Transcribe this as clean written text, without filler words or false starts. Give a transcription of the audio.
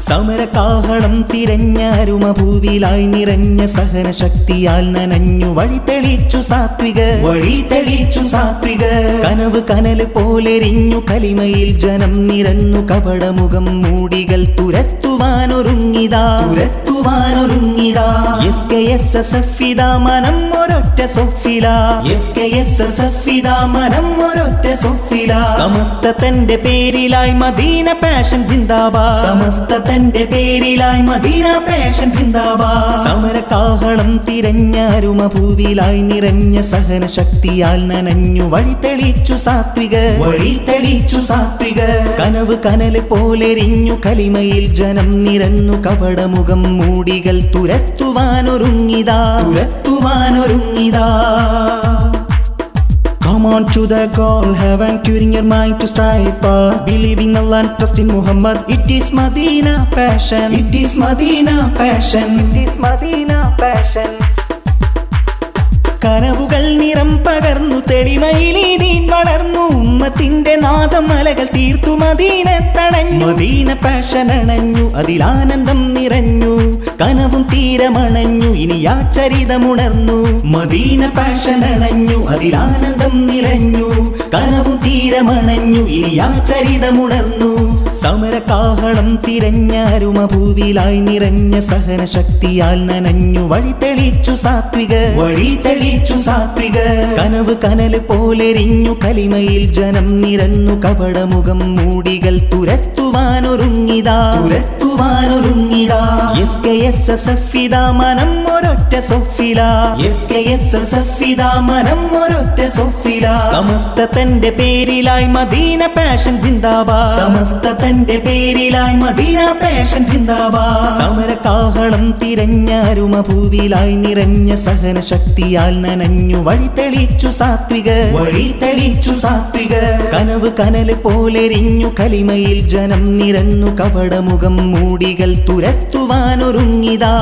സമരകാഹളം തിരഞ്ഞാരുമഭൂവിലായി നിറഞ്ഞ സഹനശക്തിയാൽ നനഞ്ഞു വഴി തെളിച്ചു സാത്വിക കനവ് കനല് പോലെരിഞ്ഞു കലിമയിൽ ജനം നിരന്നു കപടമുഖം മൂടികൾ തുരത്തുവാനൊരുങ്ങിതാ SKSSF മനം ഒരൊറ്റ സൊഫില സമസ്ത തന്റെ പേരിലായി മദീന പാഷൻ ജിന്ദാബാദ് സമരകാഹളം തിരഞ്ഞാരുമഭൂവിലായി നിറഞ്ഞ സഹനശക്തിയാൽ നനഞ്ഞു വഴി തെളിച്ചു സാത്വിക കനവ് കനല് പോലെരിഞ്ഞു കലിമയിൽ ജനം നിരന്നു കപടമുഖം മൂടികൾ തുരത്തുവാനൊരുങ്ങിതാ Come on to the goal, have and tuning your mind to strive for. Believe in Allah and trust in Muhammad. It is Madina passion. കനവുകൾ നിറം പകർന്നു തെളിമയിലീ ദീൻ വളർന്നു ഉമ്മത്തിന്റെ നാദം മലകൾ തീർത്തു മദീന പാഷൻ അണഞ്ഞു അതിലാനന്ദം നിറഞ്ഞു കനവും തീരമണഞ്ഞു ഇനി ആ ചരിതമുണർന്നു മദീന പാഷൻ അണഞ്ഞു അതിലാനന്ദം നിറഞ്ഞു കനവും തീരമണഞ്ഞു ഇനി ആ ചരിതമുണർന്നു സമരകാഹളം തിരഞ്ഞാരുമഭൂവിലായി നിറഞ്ഞ സഹനശക്തിയാൽ നനഞ്ഞു വഴി തെളിച്ചു സാത്വിക കനവ് കനല് പോലെരിഞ്ഞു കലിമയിൽ ജനം നിരന്നു കപടമുഖം മൂടികൾ തുരത്തുവാനൊരുങ്ങിതാ SKSSF മനം ഒരൊറ്റ സൊഫില സമസ്ത തന്റെ പേരിലായി മദീന പാഷൻ ജിന്ദാബാദ് സമരകാഹളം തിരഞ്ഞാരുമഭൂവിലായി നിറഞ്ഞ സഹനശക്തിയാൽ നനഞ്ഞു വഴി തെളിച്ചു സാത്വിക കനവ് കനല് പോലെരിഞ്ഞു കലിമയിൽ ജനം നിരന്നു കപടമുഖം മൂടികൾ തുരത്തുവാനൊരുങ്ങിതാ